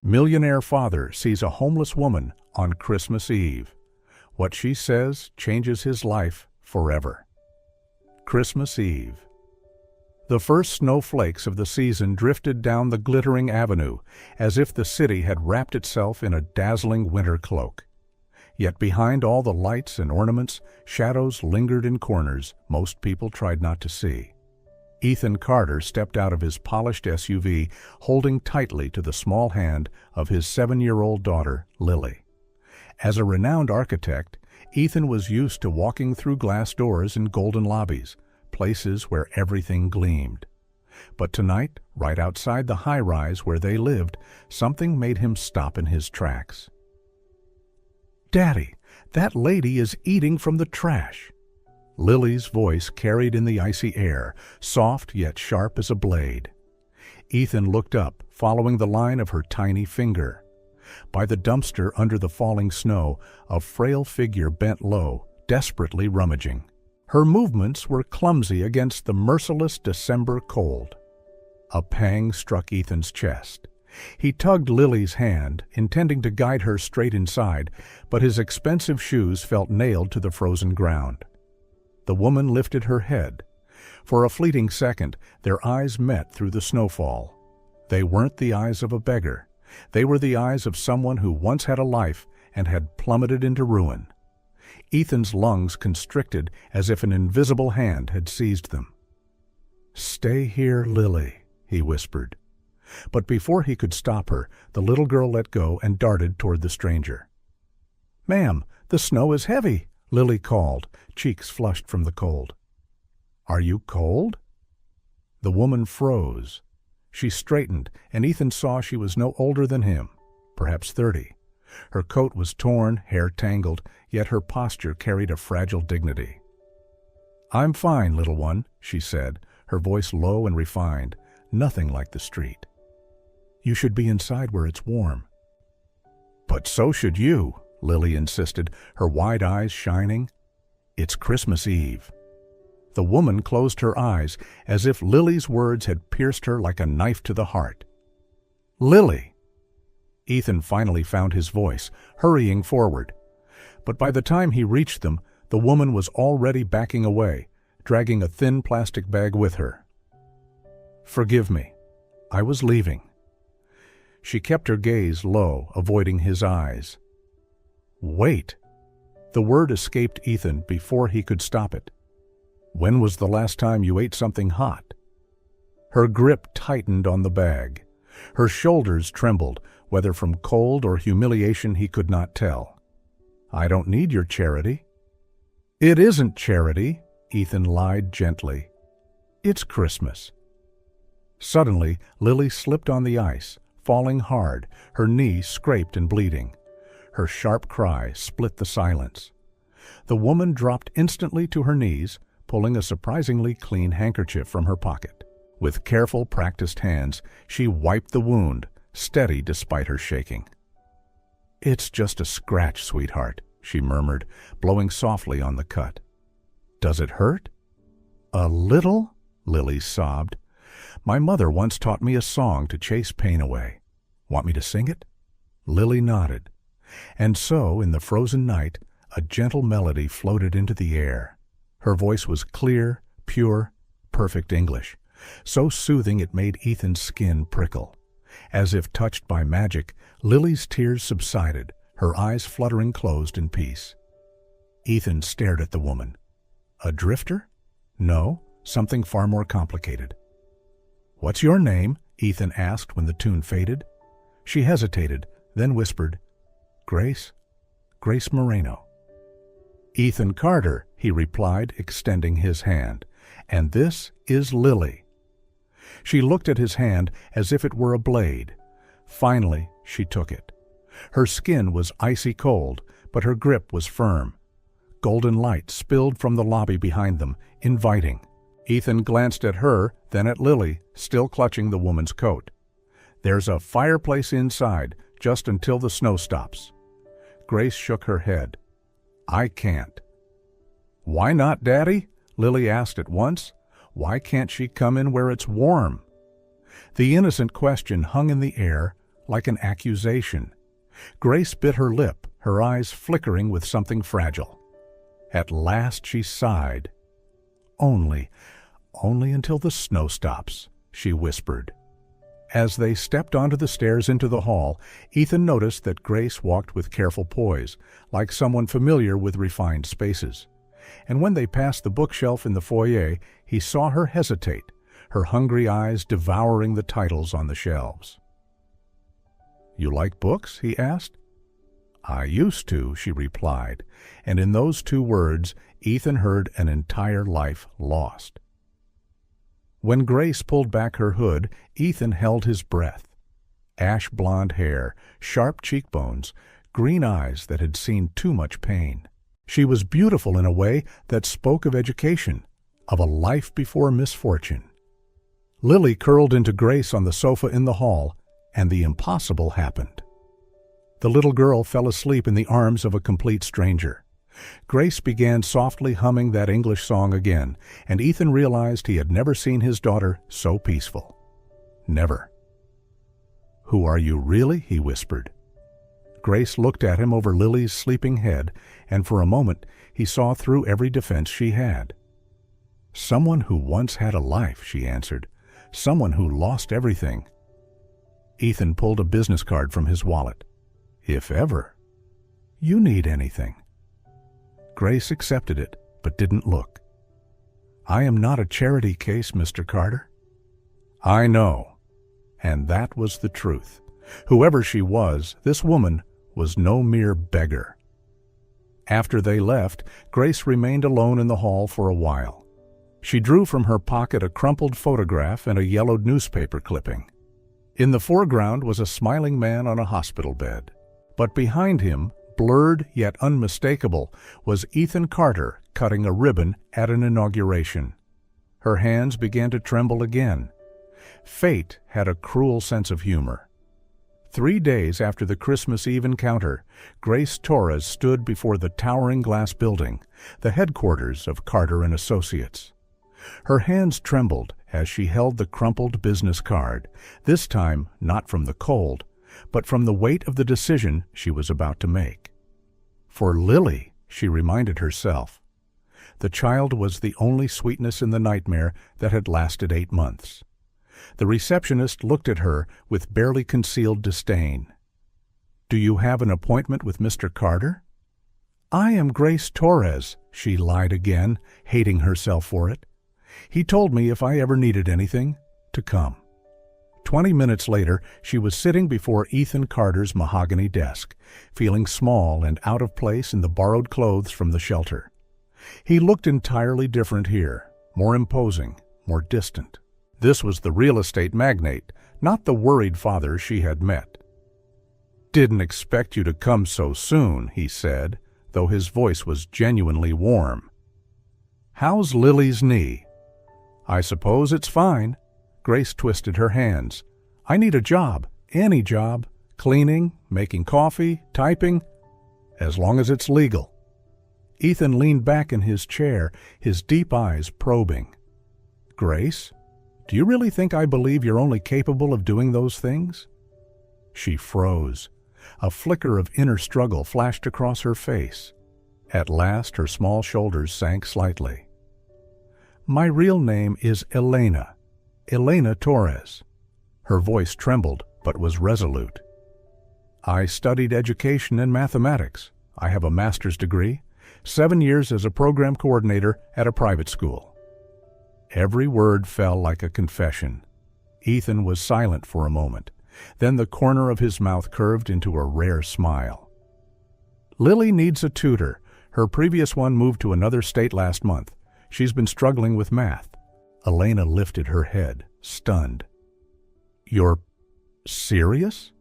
Millionaire father sees a homeless woman on Christmas Eve. What she says changes his life forever. Christmas Eve. The first snowflakes of the season drifted down the glittering avenue as if the city had wrapped itself in a dazzling winter cloak. Yet behind all the lights and ornaments, shadows lingered in corners most people tried not to see. Ethan Carter stepped out of his polished SUV, holding tightly to the small hand of his 7-year-old daughter, Lily. As a renowned architect, Ethan was used to walking through glass doors in golden lobbies, places where everything gleamed. But tonight, right outside the high-rise where they lived, something made him stop in his tracks. "Daddy, that lady is eating from the trash." Lily's voice carried in the icy air, soft yet sharp as a blade. Ethan looked up, following the line of her tiny finger. By the dumpster under the falling snow, a frail figure bent low, desperately rummaging. Her movements were clumsy against the merciless December cold. A pang struck Ethan's chest. He tugged Lily's hand, intending to guide her straight inside, but his expensive shoes felt nailed to the frozen ground. The woman lifted her head. For a fleeting second, their eyes met through the snowfall. They weren't the eyes of a beggar. They were the eyes of someone who once had a life and had plummeted into ruin. Ethan's lungs constricted as if an invisible hand had seized them. "Stay here, Lily," he whispered. But before he could stop her, the little girl let go and darted toward the stranger. "Ma'am, the snow is heavy," Lily called, cheeks flushed from the cold. "Are you cold?" The woman froze. She straightened, and Ethan saw she was no older than him, perhaps 30. Her coat was torn, hair tangled, yet her posture carried a fragile dignity. "I'm fine, little one," she said, her voice low and refined, nothing like the street. "You should be inside where it's warm." "But so should you," Lily insisted, her wide eyes shining. "It's Christmas Eve." The woman closed her eyes as if Lily's words had pierced her like a knife to the heart. "Lily!" Ethan finally found his voice, hurrying forward. But by the time he reached them, the woman was already backing away, dragging a thin plastic bag with her. "Forgive me. I was leaving." She kept her gaze low, avoiding his eyes. "Wait!" The word escaped Ethan before he could stop it. "When was the last time you ate something hot?" Her grip tightened on the bag. Her shoulders trembled, whether from cold or humiliation he could not tell. "I don't need your charity." "It isn't charity," Ethan lied gently. "It's Christmas." Suddenly, Lily slipped on the ice, falling hard, her knee scraped and bleeding. Her sharp cry split the silence. The woman dropped instantly to her knees, pulling a surprisingly clean handkerchief from her pocket. With careful, practiced hands, she wiped the wound, steady despite her shaking. "It's just a scratch, sweetheart," she murmured, blowing softly on the cut. "Does it hurt?" "A little," Lily sobbed. "My mother once taught me a song to chase pain away. Want me to sing it?" Lily nodded. And so, in the frozen night, a gentle melody floated into the air. Her voice was clear, pure, perfect English, so soothing it made Ethan's skin prickle. As if touched by magic, Lily's tears subsided, her eyes fluttering closed in peace. Ethan stared at the woman. A drifter? No, something far more complicated. "What's your name?" Ethan asked when the tune faded. She hesitated, then whispered, "Grace Moreno." "Ethan Carter," he replied, extending his hand. "And this is Lily." She looked at his hand as if it were a blade. Finally, she took it. Her skin was icy cold, but her grip was firm. Golden light spilled from the lobby behind them, inviting. Ethan glanced at her, then at Lily, still clutching the woman's coat. "There's a fireplace inside, just until the snow stops." Grace shook her head. "I can't." "Why not, Daddy?" Lily asked at once. "Why can't she come in where it's warm?" The innocent question hung in the air, like an accusation. Grace bit her lip, her eyes flickering with something fragile. At last she sighed. Only until the snow stops," she whispered. As they stepped onto the stairs into the hall, Ethan noticed that Grace walked with careful poise, like someone familiar with refined spaces. And when they passed the bookshelf in the foyer, he saw her hesitate, her hungry eyes devouring the titles on the shelves. "You like books?" he asked. "I used to," she replied, and in those two words, Ethan heard an entire life lost. When Grace pulled back her hood, Ethan held his breath. Ash blonde hair, sharp cheekbones, green eyes that had seen too much pain. She was beautiful in a way that spoke of education, of a life before misfortune. Lily curled into Grace on the sofa in the hall, and the impossible happened. The little girl fell asleep in the arms of a complete stranger. Grace began softly humming that English song again, and Ethan realized he had never seen his daughter so peaceful. Never. "Who are you really?" he whispered. Grace looked at him over Lily's sleeping head, and for a moment he saw through every defense she had. "Someone who once had a life," she answered. "Someone who lost everything." Ethan pulled a business card from his wallet. "If ever you need anything." Grace accepted it, but didn't look. "I am not a charity case, Mr. Carter." "I know." And that was the truth. Whoever she was, this woman was no mere beggar. After they left, Grace remained alone in the hall for a while. She drew from her pocket a crumpled photograph and a yellowed newspaper clipping. In the foreground was a smiling man on a hospital bed. But behind him, blurred yet unmistakable, was Ethan Carter cutting a ribbon at an inauguration. Her hands began to tremble again. Fate had a cruel sense of humor. 3 days after the Christmas Eve encounter, Grace Torres stood before the towering glass building, the headquarters of Carter and Associates. Her hands trembled as she held the crumpled business card, this time not from the cold, but from the weight of the decision she was about to make. For Lily, she reminded herself. The child was the only sweetness in the nightmare that had lasted 8 months. The receptionist looked at her with barely concealed disdain. "Do you have an appointment with Mr. Carter?" "I am Grace Torres," she lied again, hating herself for it. "He told me if I ever needed anything, to come." 20 minutes later, she was sitting before Ethan Carter's mahogany desk, feeling small and out of place in the borrowed clothes from the shelter. He looked entirely different here, more imposing, more distant. This was the real estate magnate, not the worried father she had met. "Didn't expect you to come so soon," he said, though his voice was genuinely warm. "How's Lily's knee?" "I suppose it's fine." Grace twisted her hands. "I need a job, any job, cleaning, making coffee, typing, as long as it's legal." Ethan leaned back in his chair, his deep eyes probing. "Grace, do you really think I believe you're only capable of doing those things?" She froze. A flicker of inner struggle flashed across her face. At last her small shoulders sank slightly. "My real name is Elena Torres." Her voice trembled, but was resolute. "I studied education and mathematics. I have a master's degree, 7 years as a program coordinator at a private school." Every word fell like a confession. Ethan was silent for a moment. Then the corner of his mouth curved into a rare smile. "Lily needs a tutor. Her previous one moved to another state last month. She's been struggling with math." Elena lifted her head, stunned. "You're serious?"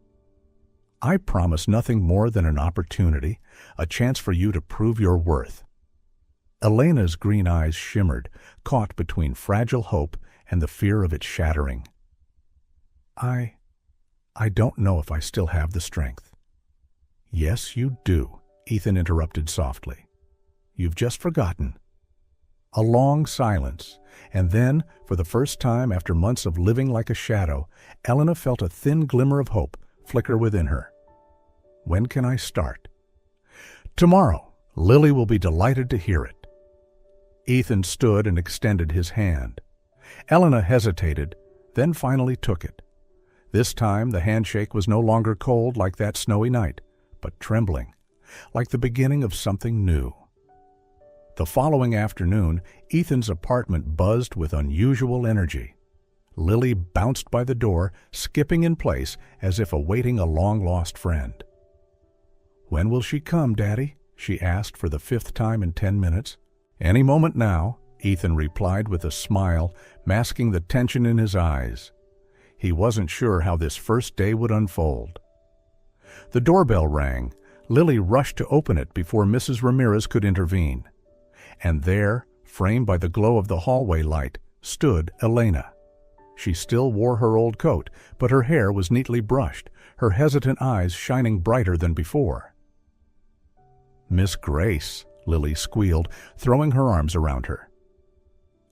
"I promise nothing more than an opportunity, a chance for you to prove your worth." Elena's green eyes shimmered, caught between fragile hope and the fear of its shattering. I don't know if I still have the strength." "Yes, you do," Ethan interrupted softly. "You've just forgotten." A long silence, and then, for the first time after months of living like a shadow, Elena felt a thin glimmer of hope flicker within her. When can I start? Tomorrow. Lily will be delighted to hear it. Ethan stood and extended his hand. Elena hesitated, then finally took it. This time the handshake was no longer cold like that snowy night, but trembling, like the beginning of something new. The following afternoon, Ethan's apartment buzzed with unusual energy. Lily bounced by the door, skipping in place as if awaiting a long-lost friend. "When will she come, Daddy?" she asked for the 5th time in 10 minutes. "Any moment now," Ethan replied with a smile, masking the tension in his eyes. He wasn't sure how this first day would unfold. The doorbell rang. Lily rushed to open it before Mrs. Ramirez could intervene. And there, framed by the glow of the hallway light, stood Elena. She still wore her old coat, but her hair was neatly brushed, her hesitant eyes shining brighter than before. "Miss Grace," Lily squealed, throwing her arms around her.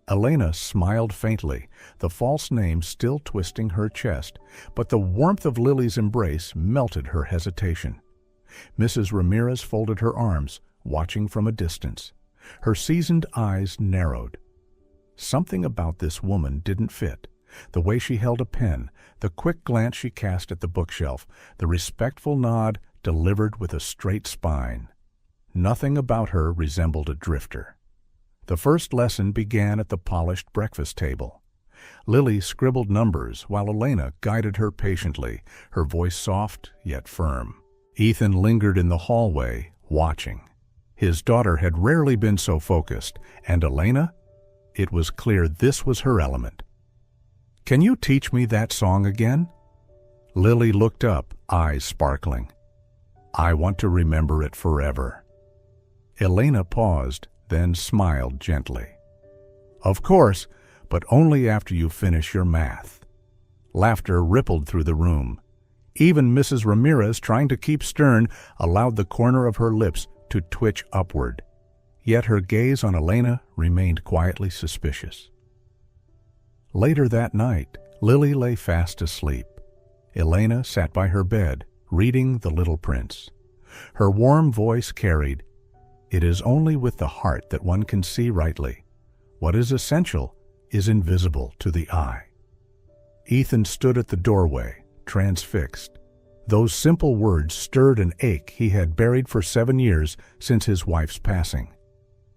Elena smiled faintly, the false name still twisting her chest, but the warmth of Lily's embrace melted her hesitation. Mrs. Ramirez folded her arms, watching from a distance. Her seasoned eyes narrowed. Something about this woman didn't fit. The way she held a pen, the quick glance she cast at the bookshelf, the respectful nod delivered with a straight spine. Nothing about her resembled a drifter. The first lesson began at the polished breakfast table. Lily scribbled numbers while Elena guided her patiently, her voice soft yet firm. Ethan lingered in the hallway, watching. His daughter had rarely been so focused, and Elena? It was clear this was her element. "Can you teach me that song again?" Lily looked up, eyes sparkling. "I want to remember it forever." Elena paused, then smiled gently. "Of course, but only after you finish your math." Laughter rippled through the room. Even Mrs. Ramirez, trying to keep stern, allowed the corner of her lips to twitch upward. Yet her gaze on Elena remained quietly suspicious. Later that night, Lily lay fast asleep. Elena sat by her bed, reading The Little Prince. Her warm voice carried, "It is only with the heart that one can see rightly. What is essential is invisible to the eye." Ethan stood at the doorway, transfixed. Those simple words stirred an ache he had buried for 7 years since his wife's passing.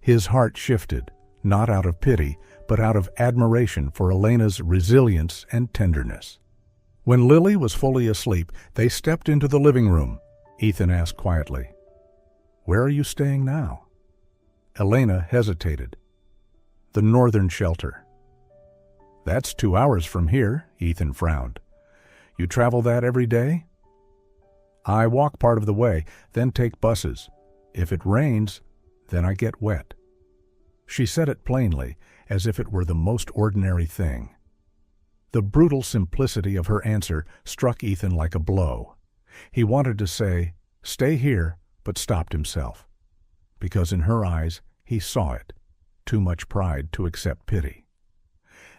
His heart shifted, not out of pity, but out of admiration for Elena's resilience and tenderness. When Lily was fully asleep, they stepped into the living room. Ethan asked quietly, "Where are you staying now?" Elena hesitated. "The northern shelter." "That's 2 hours from here," Ethan frowned. "You travel that every day?" "I walk part of the way, then take buses. If it rains, then I get wet." She said it plainly, as if it were the most ordinary thing. The brutal simplicity of her answer struck Ethan like a blow. He wanted to say, "Stay here," but stopped himself. Because in her eyes, he saw it. Too much pride to accept pity.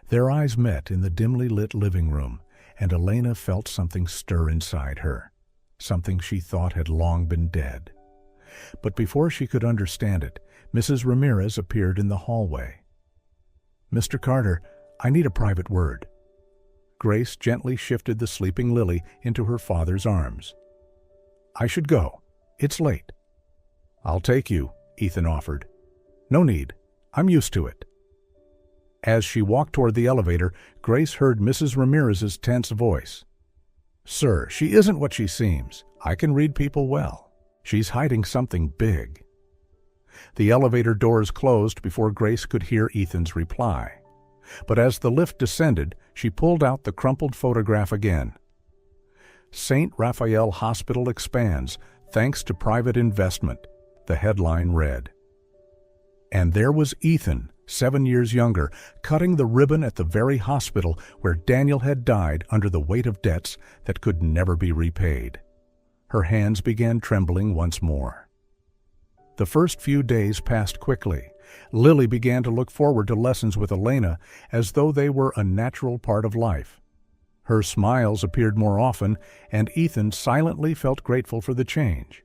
Their eyes met in the dimly lit living room, and Elena felt something stir inside her, something she thought had long been dead. But before she could understand it, Mrs. Ramirez appeared in the hallway. "Mr. Carter, I need a private word." Grace gently shifted the sleeping Lily into her father's arms. "I should go. It's late." "I'll take you," Ethan offered. "No need. I'm used to it." As she walked toward the elevator, Grace heard Mrs. Ramirez's tense voice. "Sir, she isn't what she seems. I can read people well. She's hiding something big." The elevator doors closed before Grace could hear Ethan's reply. But as the lift descended, she pulled out the crumpled photograph again. "St. Raphael Hospital expands, thanks to private investment," the headline read. And there was Ethan, 7 years younger, cutting the ribbon at the very hospital where Daniel had died under the weight of debts that could never be repaid. Her hands began trembling once more. The first few days passed quickly. Lily began to look forward to lessons with Elena as though they were a natural part of life. Her smiles appeared more often, and Ethan silently felt grateful for the change.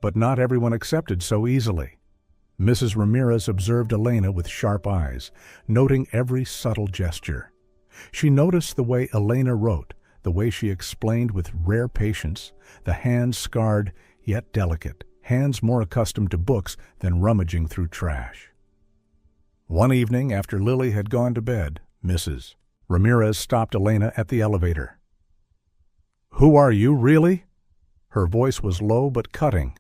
But not everyone accepted so easily. Mrs. Ramirez observed Elena with sharp eyes, noting every subtle gesture. She noticed the way Elena wrote, the way she explained with rare patience, the hands scarred yet delicate, hands more accustomed to books than rummaging through trash. One evening, after Lily had gone to bed, Mrs. Ramirez stopped Elena at the elevator. "Who are you, really?" Her voice was low but cutting.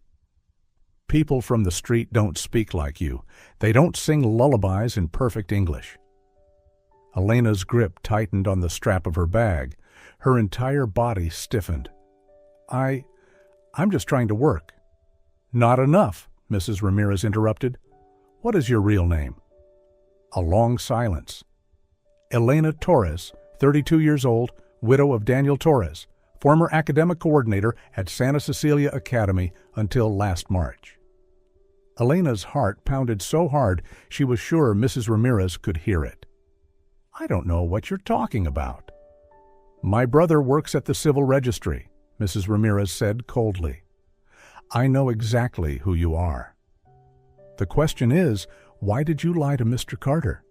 "People from the street don't speak like you. They don't sing lullabies in perfect English." Elena's grip tightened on the strap of her bag. Her entire body stiffened. I'm just trying to work." "Not enough," Mrs. Ramirez interrupted. "What is your real name?" A long silence. "Elena Torres, 32 years old, widow of Daniel Torres, former academic coordinator at Santa Cecilia Academy until last March." Elena's heart pounded so hard she was sure Mrs. Ramirez could hear it. "I don't know what you're talking about." "My brother works at the civil registry," Mrs. Ramirez said coldly. "I know exactly who you are. The question is, why did you lie to Mr. Carter?"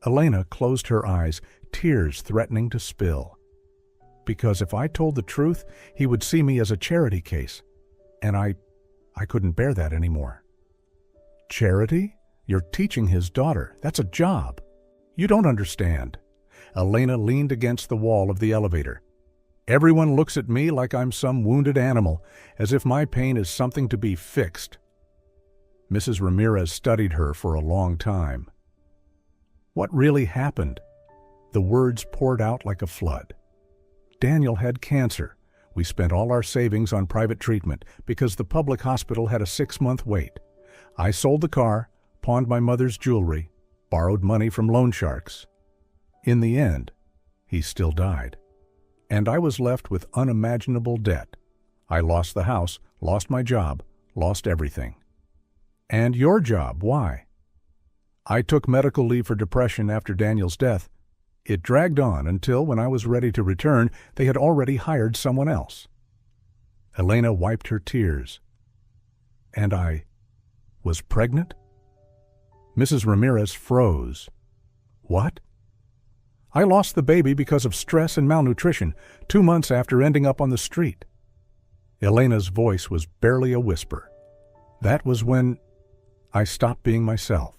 Elena closed her eyes, tears threatening to spill. "Because if I told the truth, he would see me as a charity case, and I couldn't bear that anymore." "Charity? You're teaching his daughter. That's a job." "You don't understand." Elena leaned against the wall of the elevator. "Everyone looks at me like I'm some wounded animal, as if my pain is something to be fixed." Mrs. Ramirez studied her for a long time. "What really happened?" The words poured out like a flood. "Daniel had cancer. We spent all our savings on private treatment because the public hospital had a 6-month wait. I sold the car, pawned my mother's jewelry, borrowed money from loan sharks. In the end, he still died. And I was left with unimaginable debt. I lost the house, lost my job, lost everything." "And your job, why?" "I took medical leave for depression after Daniel's death. It dragged on until, when I was ready to return, they had already hired someone else." Elena wiped her tears. "And I was pregnant?" Mrs. Ramirez froze. "What?" "I lost the baby because of stress and malnutrition, 2 months after ending up on the street." Elena's voice was barely a whisper. "That was when I stopped being myself."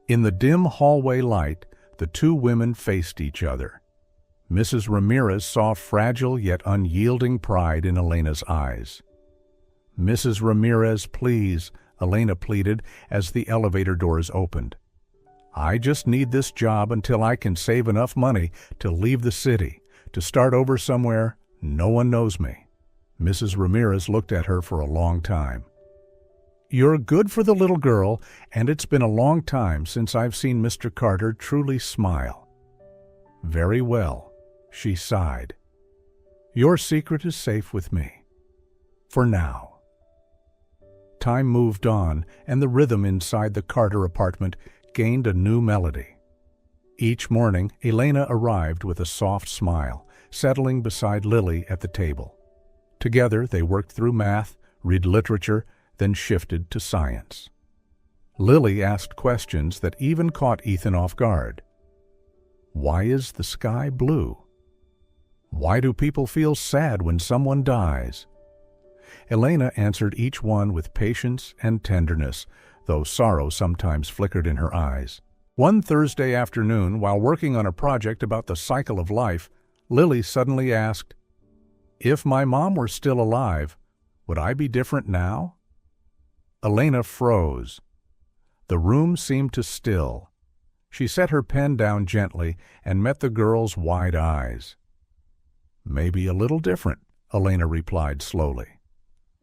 In the dim hallway light, the two women faced each other. Mrs. Ramirez saw fragile yet unyielding pride in Elena's eyes. "Mrs. Ramirez, please," Elena pleaded as the elevator doors opened. "I just need this job until I can save enough money to leave the city, to start over somewhere no one knows me." Mrs. Ramirez looked at her for a long time. "You're good for the little girl, and it's been a long time since I've seen Mr. Carter truly smile." "Very well," she sighed. "Your secret is safe with me. For now." Time moved on, and the rhythm inside the Carter apartment gained a new melody. Each morning, Elena arrived with a soft smile, settling beside Lily at the table. Together, they worked through math, read literature, then shifted to science. Lily asked questions that even caught Ethan off guard. Why is the sky blue? Why do people feel sad when someone dies? Elena answered each one with patience and tenderness, though sorrow sometimes flickered in her eyes. One Thursday afternoon, while working on a project about the cycle of life, Lily suddenly asked, "If my mom were still alive, would I be different now?" Elena froze. The room seemed to still. She set her pen down gently and met the girl's wide eyes. "Maybe a little different," Elena replied slowly.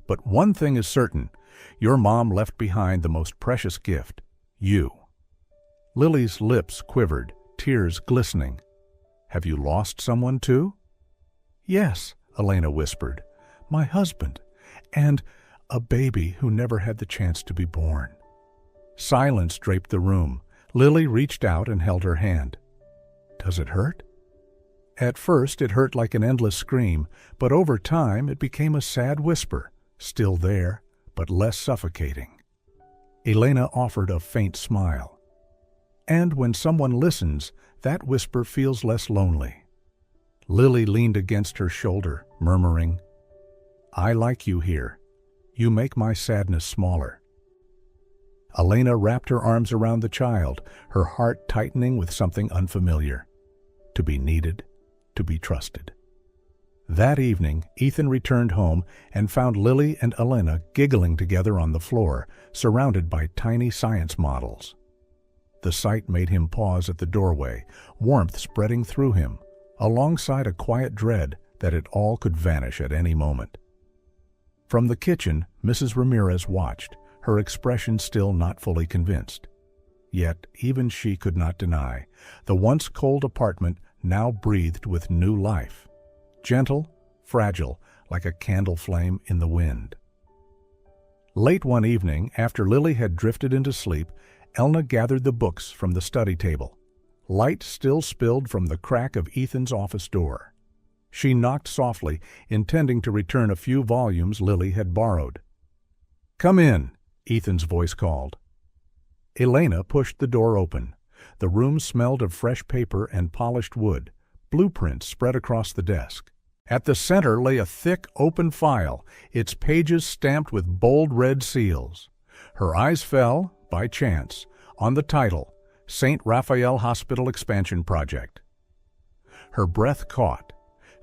"But one thing is certain. Your mom left behind the most precious gift, you." Lily's lips quivered, tears glistening. "Have you lost someone too?" "Yes," Elena whispered. "My husband. And a baby who never had the chance to be born." Silence draped the room. Lily reached out and held her hand. "Does it hurt?" At first it hurt like an endless scream, but over time it became a sad whisper, still there, but less suffocating. Elena offered a faint smile. And when someone listens, that whisper feels less lonely. Lily leaned against her shoulder, murmuring, "I like you here. You make my sadness smaller." Elena wrapped her arms around the child, her heart tightening with something unfamiliar. To be needed, to be trusted. That evening, Ethan returned home and found Lily and Elena giggling together on the floor, surrounded by tiny science models. The sight made him pause at the doorway, warmth spreading through him, alongside a quiet dread that it all could vanish at any moment. From the kitchen, Mrs. Ramirez watched, her expression still not fully convinced. Yet even she could not deny, the once cold apartment now breathed with new life, gentle, fragile, like a candle flame in the wind. Late one evening, after Lily had drifted into sleep, Elna gathered the books from the study table. Light still spilled from the crack of Ethan's office door. She knocked softly, intending to return a few volumes Lily had borrowed. "Come in," Ethan's voice called. Elena pushed the door open. The room smelled of fresh paper and polished wood, blueprints spread across the desk. At the center lay a thick, open file, its pages stamped with bold red seals. Her eyes fell, by chance, on the title, St. Raphael Hospital Expansion Project. Her breath caught.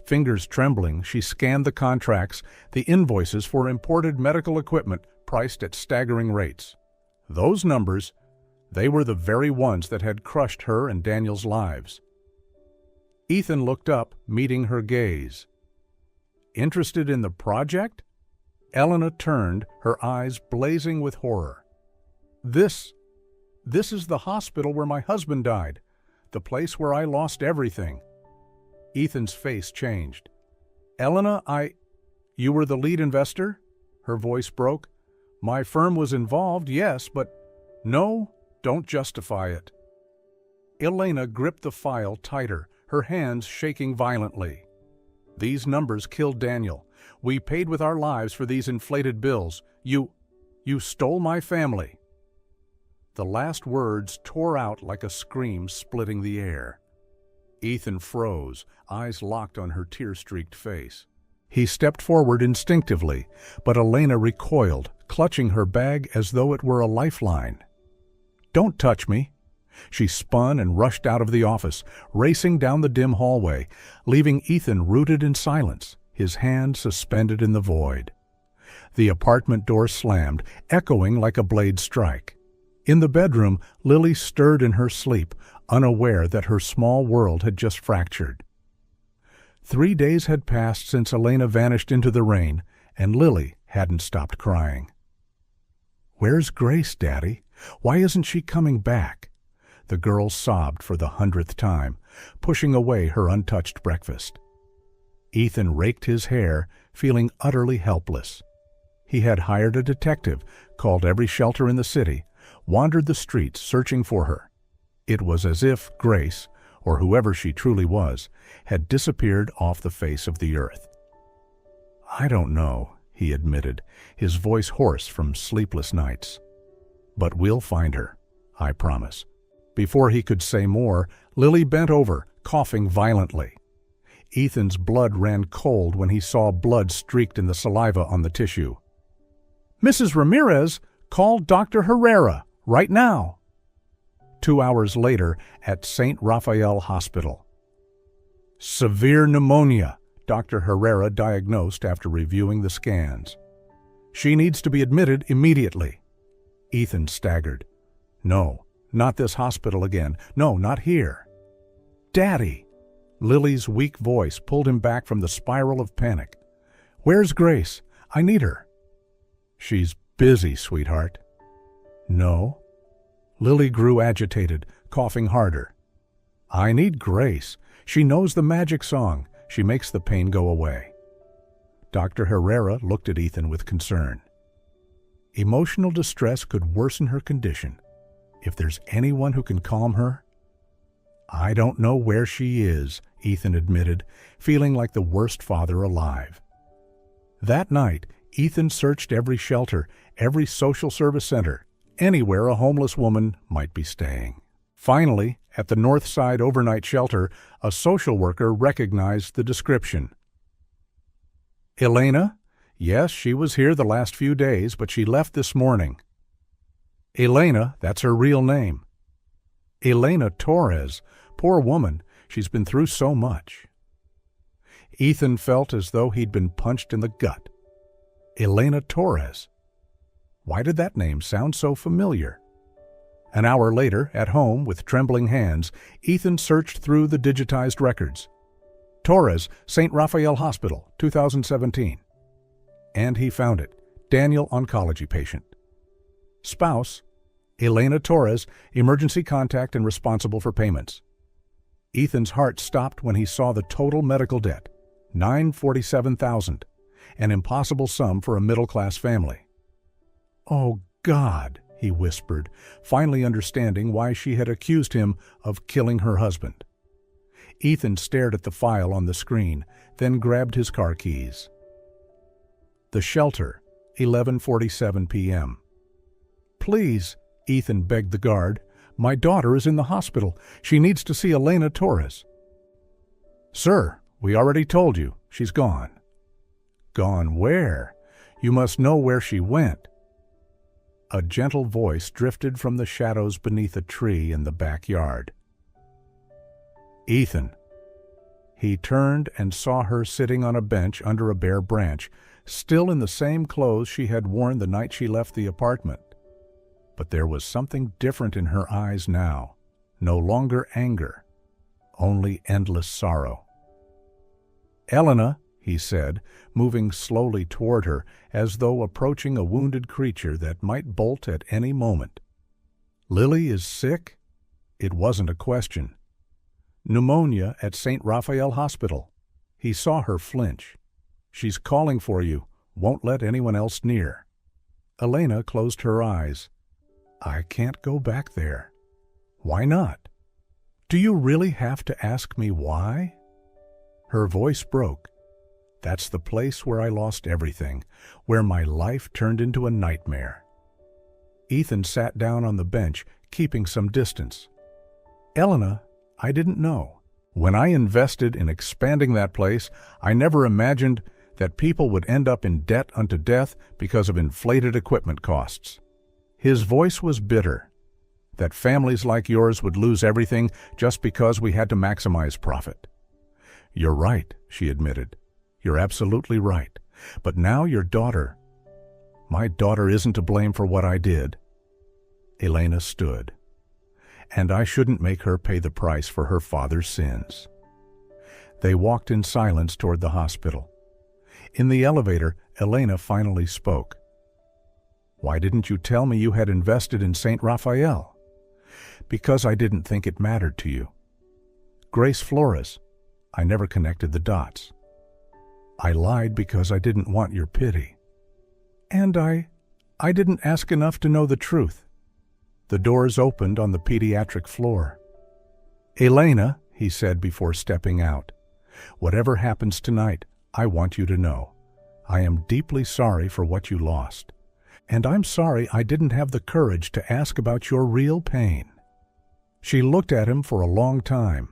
Fingers trembling, she scanned the contracts, the invoices for imported medical equipment priced at staggering rates. Those numbers, they were the very ones that had crushed her and Daniel's lives. Ethan looked up, meeting her gaze. Interested in the project? Elena turned, her eyes blazing with horror. This is the hospital where my husband died, the place where I lost everything." Ethan's face changed. "Elena, you were the lead investor?" Her voice broke. "My firm was involved, yes, but no, don't justify it." Elena gripped the file tighter, her hands shaking violently. "These numbers killed Daniel. We paid with our lives for these inflated bills. You stole my family." The last words tore out like a scream splitting the air. Ethan froze, eyes locked on her tear-streaked face. He stepped forward instinctively, but Elena recoiled, clutching her bag as though it were a lifeline. "Don't touch me." She spun and rushed out of the office, racing down the dim hallway, leaving Ethan rooted in silence, his hand suspended in the void. The apartment door slammed, echoing like a blade strike. In the bedroom, Lily stirred in her sleep, unaware that her small world had just fractured. 3 days had passed since Elena vanished into the rain, and Lily hadn't stopped crying. "Where's Grace, Daddy? Why isn't she coming back?" The girl sobbed for the 100th time, pushing away her untouched breakfast. Ethan raked his hair, feeling utterly helpless. He had hired a detective, called every shelter in the city, wandered the streets searching for her. It was as if Grace, or whoever she truly was, had disappeared off the face of the earth. "I don't know," he admitted, his voice hoarse from sleepless nights. "But we'll find her, I promise." Before he could say more, Lily bent over, coughing violently. Ethan's blood ran cold when he saw blood streaked in the saliva on the tissue. "Mrs. Ramirez, call Dr. Herrera, right now." 2 hours later, at St. Raphael Hospital. "Severe pneumonia," Dr. Herrera diagnosed after reviewing the scans. "She needs to be admitted immediately." Ethan staggered. "No, not this hospital again. No, not here." "Daddy!" Lily's weak voice pulled him back from the spiral of panic. "Where's Grace? I need her." "She's busy, sweetheart." "No." Lily grew agitated, coughing harder. "I need Grace. She knows the magic song. She makes the pain go away." Dr. Herrera looked at Ethan with concern. Emotional distress could worsen her condition. If there's anyone who can calm her... "I don't know where she is," Ethan admitted, feeling like the worst father alive. That night, Ethan searched every shelter, every social service center, anywhere a homeless woman might be staying. Finally, at the North Side overnight shelter, a social worker recognized the description. Elena? Yes, she was here the last few days, but she left this morning. Elena, that's her real name. Elena Torres. Poor woman, she's been through so much. Ethan felt as though he'd been punched in the gut. Elena Torres. Why did that name sound so familiar? An hour later, at home, with trembling hands, Ethan searched through the digitized records. Torres, St. Raphael Hospital, 2017. And he found it. Daniel, oncology patient. Spouse, Elena Torres, emergency contact and responsible for payments. Ethan's heart stopped when he saw the total medical debt, $947,000, an impossible sum for a middle-class family. Oh, God, he whispered, finally understanding why she had accused him of killing her husband. Ethan stared at the file on the screen, then grabbed his car keys. The shelter, 11:47 p.m. Please, Ethan begged the guard. My daughter is in the hospital. She needs to see Elena Torres. Sir, we already told you. She's gone. Gone where? You must know where she went. A gentle voice drifted from the shadows beneath a tree in the backyard. Ethan. He turned and saw her sitting on a bench under a bare branch, still in the same clothes she had worn the night she left the apartment. But there was something different in her eyes now, no longer anger, only endless sorrow. Elena, he said, moving slowly toward her, as though approaching a wounded creature that might bolt at any moment. Lily is sick? It wasn't a question. Pneumonia at St. Raphael Hospital. He saw her flinch. She's calling for you, won't let anyone else near. Elena closed her eyes. I can't go back there. Why not? Do you really have to ask me why? Her voice broke. That's the place where I lost everything, where my life turned into a nightmare. Ethan sat down on the bench, keeping some distance. Elena, I didn't know. When I invested in expanding that place, I never imagined that people would end up in debt unto death because of inflated equipment costs. His voice was bitter, that families like yours would lose everything just because we had to maximize profit. You're right, she admitted. You're absolutely right. But now your daughter. My daughter isn't to blame for what I did. Elena stood. And I shouldn't make her pay the price for her father's sins. They walked in silence toward the hospital. In the elevator, Elena finally spoke. Why didn't you tell me you had invested in St. Raphael? Because I didn't think it mattered to you. Grace Flores, I never connected the dots. I lied because I didn't want your pity. And I didn't ask enough to know the truth. The doors opened on the pediatric floor. Elena, he said before stepping out, whatever happens tonight, I want you to know. I am deeply sorry for what you lost. And I'm sorry I didn't have the courage to ask about your real pain. She looked at him for a long time.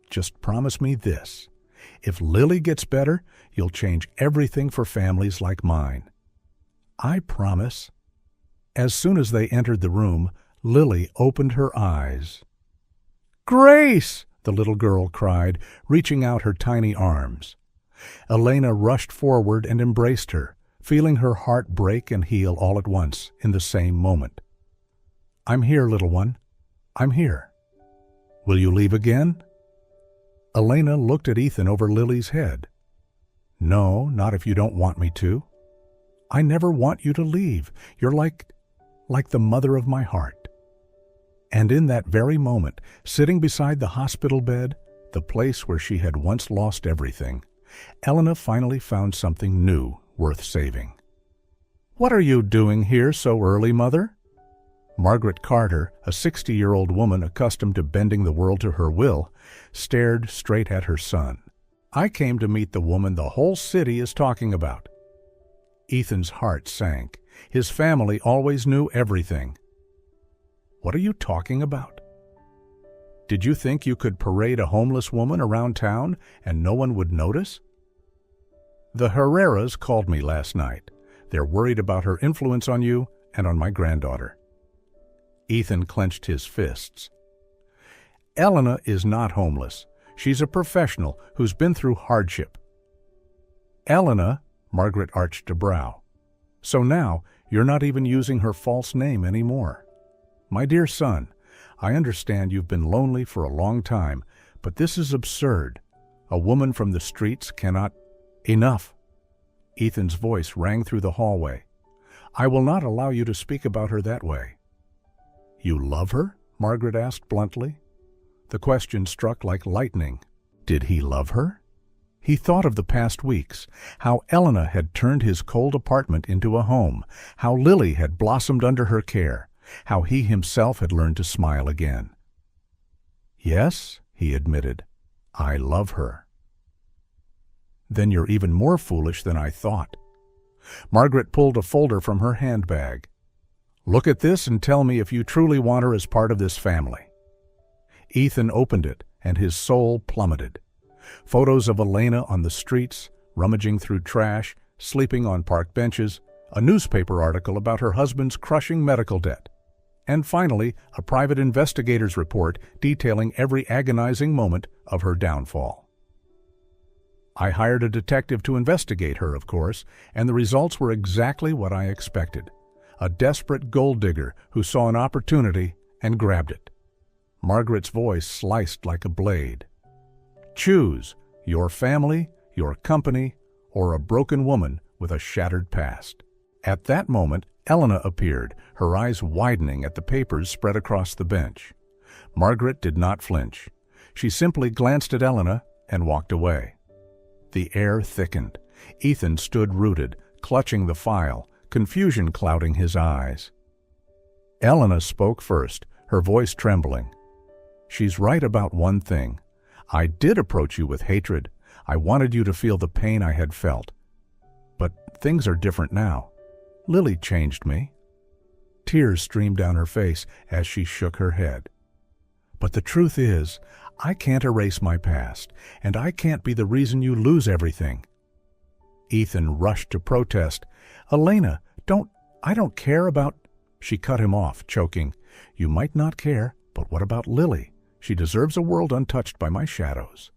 Just promise me this. If Lily gets better, you'll change everything for families like mine. I promise. As soon as they entered the room, Lily opened her eyes. Grace! The little girl cried, reaching out her tiny arms. Elena rushed forward and embraced her, feeling her heart break and heal all at once in the same moment. I'm here, little one. I'm here. Will you leave again? Elena looked at Ethan over Lily's head. No, not if you don't want me to. I never want you to leave. You're like the mother of my heart. And in that very moment, sitting beside the hospital bed, the place where she had once lost everything, Elena finally found something new worth saving. What are you doing here so early, Mother? Margaret Carter, a 60-year-old woman accustomed to bending the world to her will, stared straight at her son. "I came to meet the woman the whole city is talking about." Ethan's heart sank. His family always knew everything. "What are you talking about? Did you think you could parade a homeless woman around town and no one would notice?" "The Herreras called me last night. They're worried about her influence on you and on my granddaughter." Ethan clenched his fists. "Elena is not homeless. She's a professional who's been through hardship." "Elena," Margaret arched a brow. "So now you're not even using her false name anymore. My dear son, I understand you've been lonely for a long time, but this is absurd. A woman from the streets cannot—" "Enough!" Ethan's voice rang through the hallway. "I will not allow you to speak about her that way." "You love her?" Margaret asked bluntly. The question struck like lightning. Did he love her? He thought of the past weeks, how Elena had turned his cold apartment into a home, how Lily had blossomed under her care, how he himself had learned to smile again. "Yes," he admitted, "I love her." "Then you're even more foolish than I thought." Margaret pulled a folder from her handbag. "Look at this and tell me if you truly want her as part of this family." Ethan opened it, and his soul plummeted. Photos of Elena on the streets, rummaging through trash, sleeping on park benches, a newspaper article about her husband's crushing medical debt, and finally a private investigator's report detailing every agonizing moment of her downfall. "I hired a detective to investigate her, of course, and the results were exactly what I expected. A desperate gold digger who saw an opportunity and grabbed it." Margaret's voice sliced like a blade. "Choose your family, your company, or a broken woman with a shattered past." At that moment, Elena appeared, her eyes widening at the papers spread across the bench. Margaret did not flinch. She simply glanced at Elena and walked away. The air thickened. Ethan stood rooted, clutching the file, confusion clouding his eyes. Elena spoke first, her voice trembling. "She's right about one thing. I did approach you with hatred. I wanted you to feel the pain I had felt. But things are different now. Lily changed me." Tears streamed down her face as she shook her head. "But the truth is, I can't erase my past, and I can't be the reason you lose everything." Ethan rushed to protest. "Elena, I don't care about—" She cut him off, choking. "You might not care, but what about Lily? She deserves a world untouched by my shadows."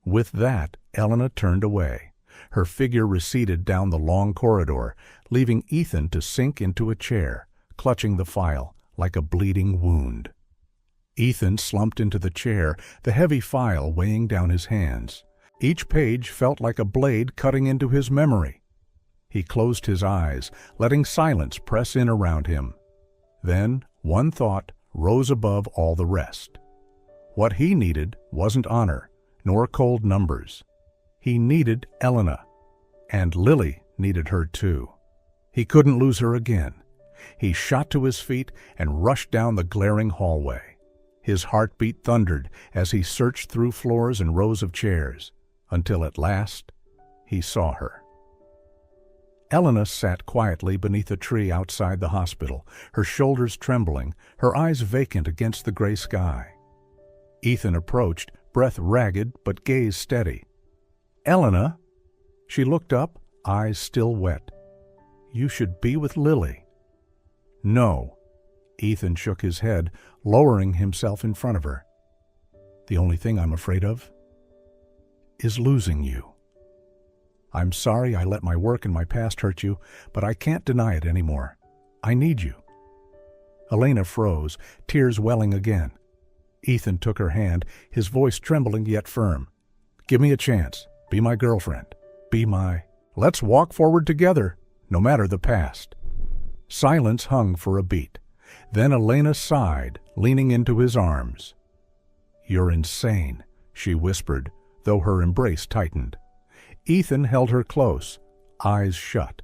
With that, Elena turned away. Her figure receded down the long corridor, leaving Ethan to sink into a chair, clutching the file like a bleeding wound. Ethan slumped into the chair, the heavy file weighing down his hands. Each page felt like a blade cutting into his memory. He closed his eyes, letting silence press in around him. Then one thought rose above all the rest. What he needed wasn't honor, nor cold numbers. He needed Elena, and Lily needed her too. He couldn't lose her again. He shot to his feet and rushed down the glaring hallway. His heartbeat thundered as he searched through floors and rows of chairs, until at last he saw her. Elena sat quietly beneath a tree outside the hospital, her shoulders trembling, her eyes vacant against the gray sky. Ethan approached, breath ragged but gaze steady. "Elena!" She looked up, eyes still wet. "You should be with Lily." "No." Ethan shook his head, lowering himself in front of her. "The only thing I'm afraid of is losing you. I'm sorry I let my work and my past hurt you, but I can't deny it anymore. I need you." Elena froze, tears welling again. Ethan took her hand, his voice trembling yet firm. "Give me a chance. Be my girlfriend. Be my... Let's walk forward together, no matter the past." Silence hung for a beat. Then Elena sighed, leaning into his arms. "You're insane," she whispered, though her embrace tightened. Ethan held her close, eyes shut.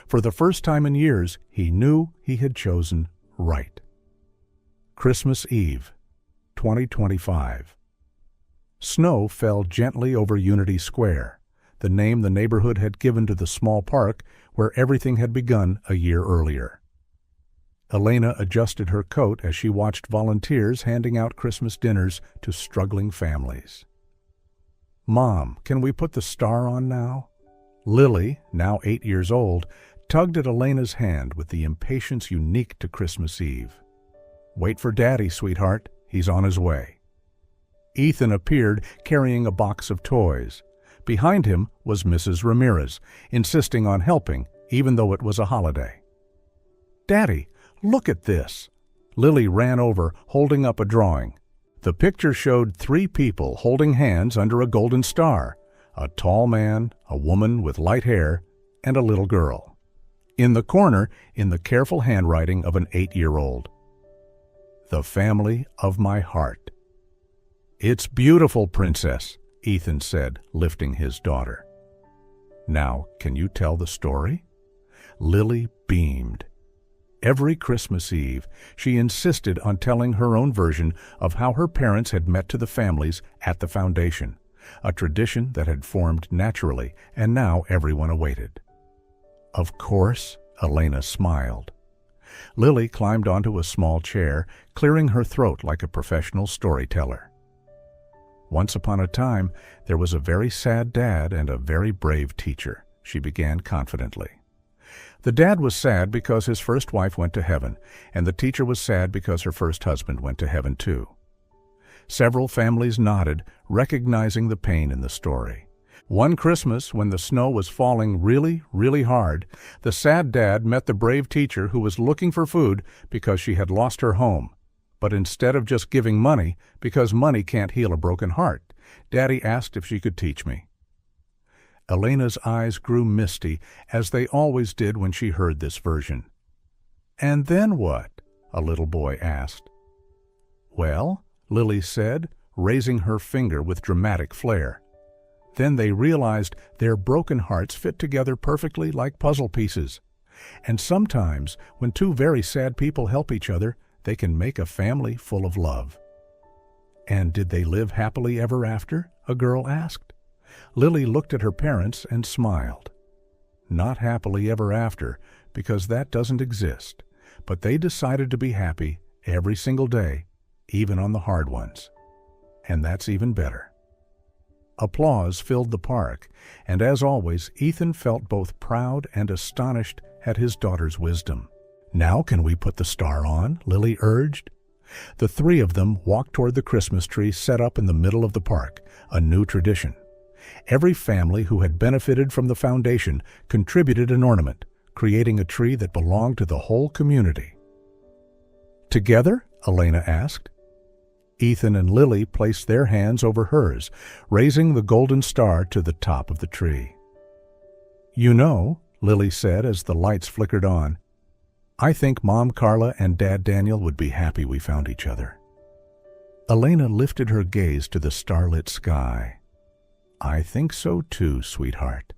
For the first time in years, he knew he had chosen right. Christmas Eve, 2025. Snow fell gently over Unity Square, the name the neighborhood had given to the small park where everything had begun a year earlier. Elena adjusted her coat as she watched volunteers handing out Christmas dinners to struggling families. "Mom, can we put the star on now?" Lily, now 8 years old, tugged at Elena's hand with the impatience unique to Christmas Eve. "Wait for Daddy, sweetheart. He's on his way." Ethan appeared carrying a box of toys. Behind him was Mrs. Ramirez, insisting on helping, even though it was a holiday. "Daddy, look at this." Lily ran over, holding up a drawing. The picture showed 3 people holding hands under a golden star, a tall man, a woman with light hair, and a little girl. In the corner, in the careful handwriting of an 8-year-old, "The family of my heart." "It's beautiful, Princess," Ethan said, lifting his daughter. "Now, can you tell the story?" Lily beamed. Every Christmas Eve, she insisted on telling her own version of how her parents had met to the families at the foundation, a tradition that had formed naturally, and now everyone awaited. "Of course," Elena smiled. Lily climbed onto a small chair, clearing her throat like a professional storyteller. "Once upon a time, there was a very sad dad and a very brave teacher," she began confidently. "The dad was sad because his first wife went to heaven, and the teacher was sad because her first husband went to heaven too." Several families nodded, recognizing the pain in the story. One Christmas, when the snow was falling really, really hard, the sad dad met the brave teacher who was looking for food because she had lost her home. But instead of just giving money, because money can't heal a broken heart, Daddy asked if she could teach me. Elena's eyes grew misty, as they always did when she heard this version. "And then what?" a little boy asked. "Well," Lily said, raising her finger with dramatic flair. "Then they realized their broken hearts fit together perfectly like puzzle pieces. And sometimes, when 2 very sad people help each other, they can make a family full of love." "And did they live happily ever after?" a girl asked. Lily looked at her parents and smiled. "Not happily ever after, because that doesn't exist. But they decided to be happy every single day, even on the hard ones. And that's even better." Applause filled the park, and as always, Ethan felt both proud and astonished at his daughter's wisdom. "Now can we put the star on?" Lily urged. The 3 of them walked toward the Christmas tree set up in the middle of the park, a new tradition. Every family who had benefited from the foundation contributed an ornament, creating a tree that belonged to the whole community. "Together?" Elena asked. Ethan and Lily placed their hands over hers, raising the golden star to the top of the tree. "You know," Lily said as the lights flickered on, "I think Mom Carla and Dad Daniel would be happy we found each other." Elena lifted her gaze to the starlit sky. "I think so too, sweetheart."